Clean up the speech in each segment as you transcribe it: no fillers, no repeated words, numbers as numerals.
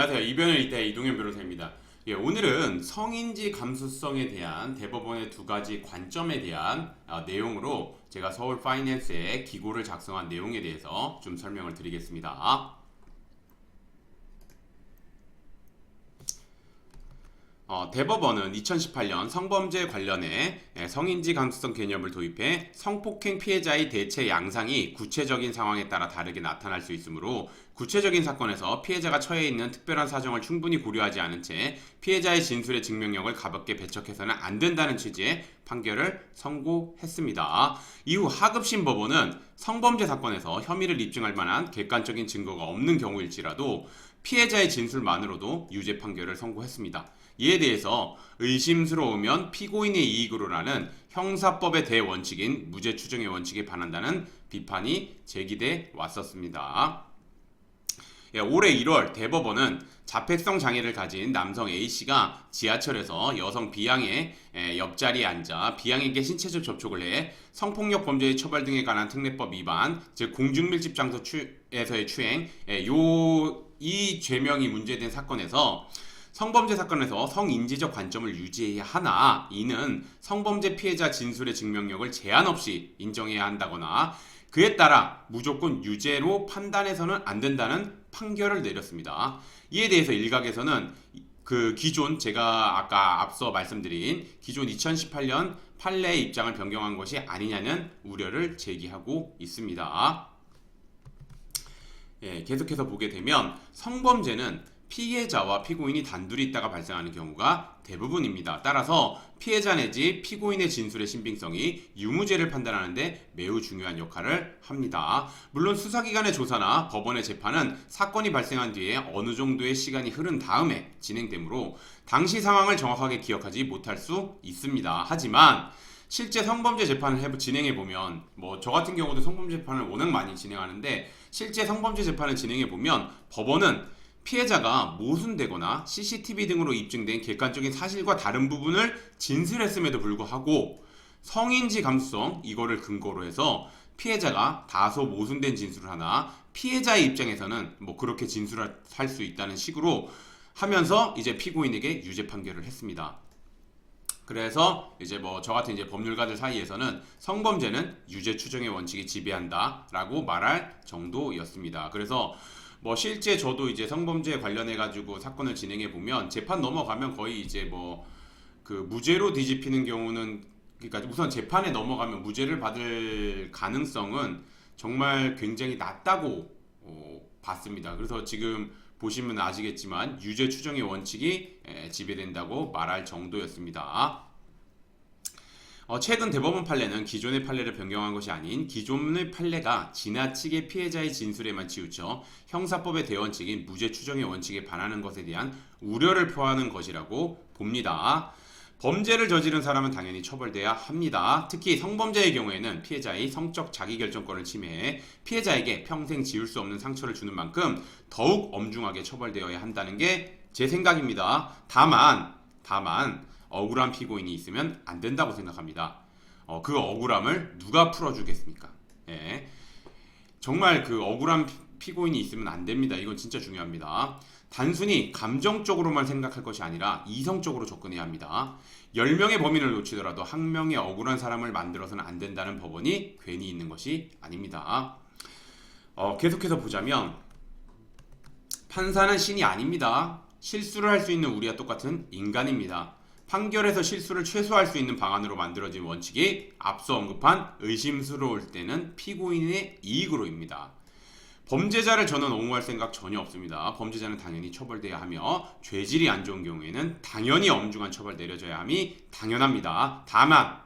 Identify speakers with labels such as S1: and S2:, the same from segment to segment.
S1: 안녕하세요. 이변을 이대 이동현 변호사입니다. 오늘은 성인지 감수성에 대한 대법원의 두 가지 관점에 대한 내용으로 제가 서울 파이낸스의 기고를 작성한 내용에 대해서 좀 설명을 드리겠습니다. 대법원은 2018년 성범죄 관련해 성인지 감수성 개념을 도입해 성폭행 피해자의 대체 양상이 구체적인 상황에 따라 다르게 나타날 수 있으므로 구체적인 사건에서 피해자가 처해 있는 특별한 사정을 충분히 고려하지 않은 채 피해자의 진술의 증명력을 가볍게 배척해서는 안 된다는 취지의 판결을 선고했습니다. 이후 하급심 법원은 성범죄 사건에서 혐의를 입증할 만한 객관적인 증거가 없는 경우일지라도 피해자의 진술만으로도 유죄 판결을 선고했습니다. 이에 대해서 의심스러우면 피고인의 이익으로라는 형사법의 대원칙인 무죄 추정의 원칙에 반한다는 비판이 제기돼 왔었습니다. 올해 1월 대법원은 자폐성 장애를 가진 남성 A씨가 지하철에서 여성 B양의 옆자리에 앉아 B양에게 신체적 접촉을 해 성폭력 범죄의 처벌 등에 관한 특례법 위반, 즉 공중밀집 장소에서의 추행, 이 죄명이 문제된 사건에서 성범죄 사건에서 성인지적 관점을 유지해야 하나 이는 성범죄 피해자 진술의 증명력을 제한 없이 인정해야 한다거나 그에 따라 무조건 유죄로 판단해서는 안 된다는 판결을 내렸습니다. 이에 대해서 일각에서는 그 기존 제가 아까 앞서 말씀드린 기존 2018년 판례의 입장을 변경한 것이 아니냐는 우려를 제기하고 있습니다. 계속해서 보게 되면 성범죄는 피해자와 피고인이 단둘이 있다가 발생하는 경우가 대부분입니다. 따라서 피해자 내지 피고인의 진술의 신빙성이 유무죄를 판단하는데 매우 중요한 역할을 합니다. 물론 수사기관의 조사나 법원의 재판은 사건이 발생한 뒤에 어느 정도의 시간이 흐른 다음에 진행되므로 당시 상황을 정확하게 기억하지 못할 수 있습니다. 하지만 실제 성범죄 재판을 진행해보면 저 같은 경우도 성범죄 재판을 워낙 많이 진행하는데 실제 성범죄 재판을 진행해보면 법원은 피해자가 모순되거나 CCTV 등으로 입증된 객관적인 사실과 다른 부분을 진술했음에도 불구하고 성인지 감수성 이거를 근거로 해서 피해자가 다소 모순된 진술을 하나 피해자의 입장에서는 그렇게 진술할 수 있다는 식으로 하면서 이제 피고인에게 유죄 판결을 했습니다. 그래서 이제 저 같은 이제 법률가들 사이에서는 성범죄는 유죄 추정의 원칙이 지배한다라고 말할 정도였습니다. 그래서 실제 저도 이제 성범죄 관련해 가지고 사건을 진행해 보면 재판 넘어가면 거의 이제 그 무죄로 뒤집히는 경우는 그러니까 우선 재판에 넘어가면 무죄를 받을 가능성은 정말 굉장히 낮다고 봤습니다. 그래서 지금 보시면 아시겠지만 유죄 추정의 원칙이 지배된다고 말할 정도였습니다. 최근 대법원 판례는 기존의 판례를 변경한 것이 아닌 기존의 판례가 지나치게 피해자의 진술에만 치우쳐 형사법의 대원칙인 무죄 추정의 원칙에 반하는 것에 대한 우려를 표하는 것이라고 봅니다. 범죄를 저지른 사람은 당연히 처벌돼야 합니다. 특히 성범죄의 경우에는 피해자의 성적 자기결정권을 침해해 피해자에게 평생 지울 수 없는 상처를 주는 만큼 더욱 엄중하게 처벌되어야 한다는 게 제 생각입니다. 다만 억울한 피고인이 있으면 안 된다고 생각합니다. 그 억울함을 누가 풀어주겠습니까? 정말 그 억울한 피고인이 있으면 안 됩니다. 이건 진짜 중요합니다. 단순히 감정적으로만 생각할 것이 아니라 이성적으로 접근해야 합니다. 10명의 범인을 놓치더라도 한 명의 억울한 사람을 만들어서는 안 된다는 법원이 괜히 있는 것이 아닙니다. 계속해서 보자면 판사는 신이 아닙니다. 실수를 할 수 있는 우리와 똑같은 인간입니다. 판결에서 실수를 최소화할 수 있는 방안으로 만들어진 원칙이 앞서 언급한 의심스러울 때는 피고인의 이익으로입니다. 범죄자를 저는 옹호할 생각 전혀 없습니다. 범죄자는 당연히 처벌돼야 하며 죄질이 안 좋은 경우에는 당연히 엄중한 처벌 내려져야 함이 당연합니다. 다만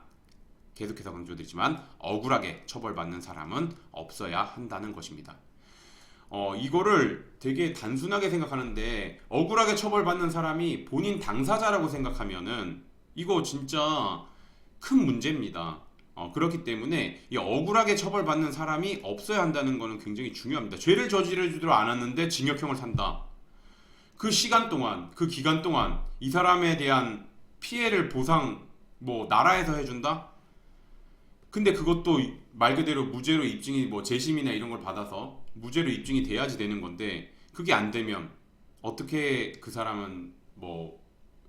S1: 계속해서 강조드리지만 억울하게 처벌받는 사람은 없어야 한다는 것입니다. 이거를 되게 단순하게 생각하는데 억울하게 처벌받는 사람이 본인 당사자라고 생각하면은 이거 진짜 큰 문제입니다. 그렇기 때문에 이 억울하게 처벌받는 사람이 없어야 한다는 것은 굉장히 중요합니다. 죄를 저지르지도 않았는데 징역형을 산다. 그 시간 동안, 그 기간 동안 이 사람에 대한 피해를 보상 나라에서 해준다? 근데 그것도 말 그대로 무죄로 입증이 재심이나 이런 걸 받아서 무죄로 입증이 돼야지 되는 건데 그게 안 되면 어떻게 그 사람은 뭐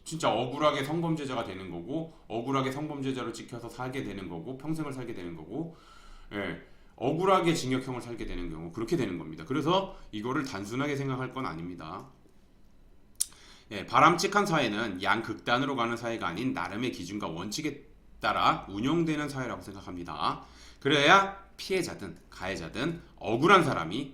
S1: 진짜 억울하게 성범죄자가 되는 거고, 억울하게 성범죄자로 찍혀서 살게 되는 거고, 평생을 살게 되는 거고, 예, 억울하게 징역형을 살게 되는 경우 그렇게 되는 겁니다. 그래서 이거를 단순하게 생각할 건 아닙니다. 예, 바람직한 사회는 양극단으로 가는 사회가 아닌 나름의 기준과 원칙에 따라 운영되는 사회라고 생각합니다. 그래야 피해자든 가해자든 억울한 사람이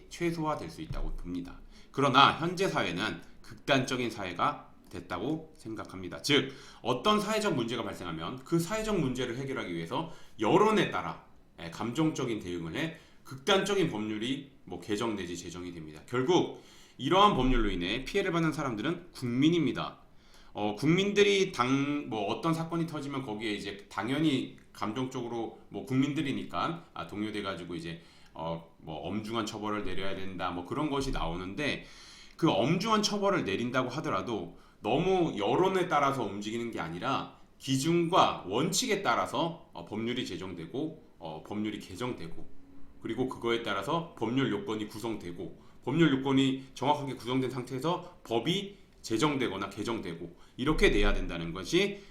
S1: 최소화될 수 있다고 봅니다. 그러나 현재 사회는 극단적인 사회가 됐다고 생각합니다. 즉 어떤 사회적 문제가 발생하면 그 사회적 문제를 해결하기 위해서 여론에 따라 감정적인 대응을 해 극단적인 법률이 뭐 개정 내지 제정이 됩니다. 결국 이러한 법률로 인해 피해를 받는 사람들은 국민입니다. 국민들이 뭐 어떤 사건이 터지면 거기에 이제 당연히 감정적으로 뭐 국민들이니까 동요돼 가지고 이제 뭐 엄중한 처벌을 내려야 된다 뭐 그런 것이 나오는데 그 엄중한 처벌을 내린다고 하더라도 너무 여론에 따라서 움직이는 게 아니라 기준과 원칙에 따라서 법률이 제정되고 법률이 개정되고 그리고 그거에 따라서 법률 요건이 구성되고 법률 요건이 정확하게 구성된 상태에서 법이 제정되거나 개정되고 이렇게 돼야 된다는 것이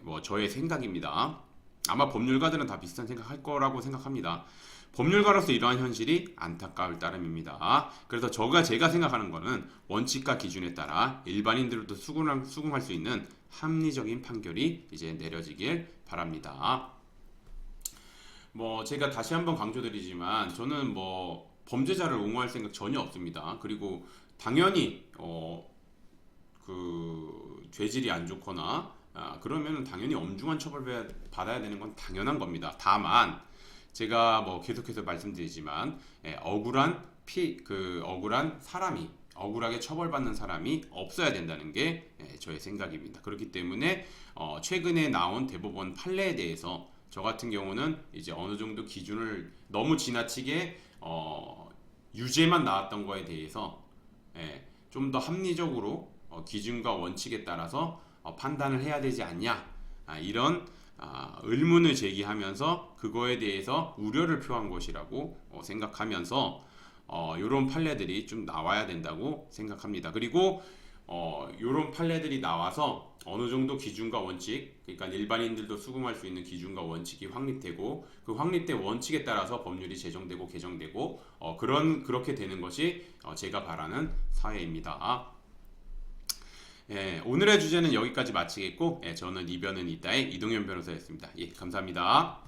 S1: 뭐 저의 생각입니다. 아마 법률가들은 다 비슷한 생각할 거라고 생각합니다. 법률가로서 이러한 현실이 안타까울 따름입니다. 그래서 제가 생각하는 거는 원칙과 기준에 따라 일반인들도 수긍할 수 있는 합리적인 판결이 이제 내려지길 바랍니다. 뭐 제가 다시 한번 강조드리지만 저는 뭐 범죄자를 옹호할 생각 전혀 없습니다. 그리고 당연히 그 죄질이 안 좋거나 그러면은 당연히 엄중한 처벌 받아야 되는 건 당연한 겁니다. 다만 제가 뭐 계속해서 말씀드리지만 억울한 사람이 억울하게 처벌받는 사람이 없어야 된다는 게 저의 생각입니다. 그렇기 때문에 최근에 나온 대법원 판례에 대해서 저 같은 경우는 이제 어느 정도 기준을 너무 지나치게 유죄만 나왔던 거에 대해서 좀 더 합리적으로 기준과 원칙에 따라서 판단을 해야 되지 않냐 이런 의문을 제기하면서 그거에 대해서 우려를 표한 것이라고 생각하면서 이런 판례들이 좀 나와야 된다고 생각합니다. 그리고 이런 판례들이 나와서 어느 정도 기준과 원칙, 그러니까 일반인들도 수긍할 수 있는 기준과 원칙이 확립되고 그 확립된 원칙에 따라서 법률이 제정되고 개정되고 그렇게 되는 것이 제가 바라는 사회입니다. 오늘의 주제는 여기까지 마치겠고 저는 이변은 이따의 이동현 변호사였습니다. 감사합니다.